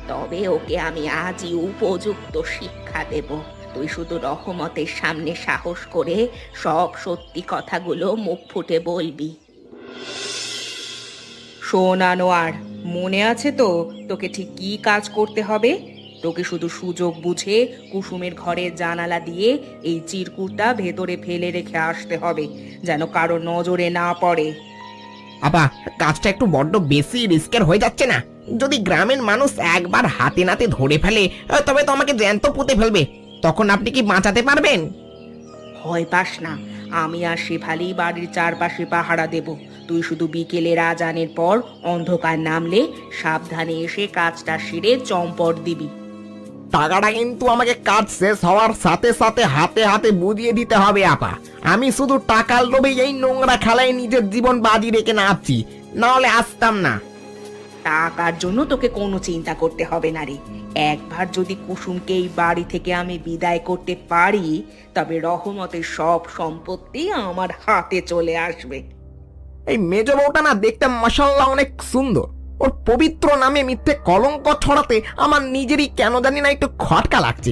তবে ওকে আমি আজই উপযুক্ত শিক্ষা দেব। তুই শুধু রহমতের সামনে সাহস করে সব সত্যি কথাগুলো মুখ ফুটে বলবি। শোন আনোয়ার, মনে আছে তো তোকে ঠিক কি কাজ করতে হবে? তোকে শুধু সুযোগ বুঝে কুসুমের ঘরের জানালা দিয়ে এই চিরকুটটা ভেতরে ফেলে রেখে আসতে হবে, যেন কারো নজরে না পড়ে। আপা, কাজটা একটু বড্ড বেশি রিস্কের হয়ে যাচ্ছে না? যদি গ্রামের মানুষ একবার হাতে নাতে ধরে ফেলে, তবে তো আমাকে জ্যান্ত পুঁতে ফেলবে। তখন আপনি কি বাঁচাতে পারবেন? ভয় পাস না, আমি আর শেফালি বাড়ির চারপাশে পাহারা দেব। তুই শুধু বিকেলের আজানের পর অন্ধকার নামলে সাবধানে এসে কাজটা সেরে চম্পট দিবি। টাকাটা কিন্তু আমাকে কাজ শেষ হওয়ার সাথে সাথে হাতে হাতে বুঝিয়ে দিতে হবে আপা। আমি শুধু টাকার লোভে এই নোংরা খেলায় নিজের জীবন বাজি রেখে নাচছি, না হলে আসতাম না। টাকার জন্য তোকে কোনো চিন্তা করতে হবে না রে। একবার যদি কুসুমকে এই বাড়ি থেকে আমি বিদায় করতে পারি, তবে রহমতের সব সম্পত্তি আমার হাতে চলে আসবে। এই মেজ বউটা না দেখতে মাশাআল্লাহ অনেক সুন্দর। ওর পবিত্র নামে মিথ্যে কলঙ্ক ছড়াতে আমার নিজেরই কেন জানি না একটু খটকা লাগছে।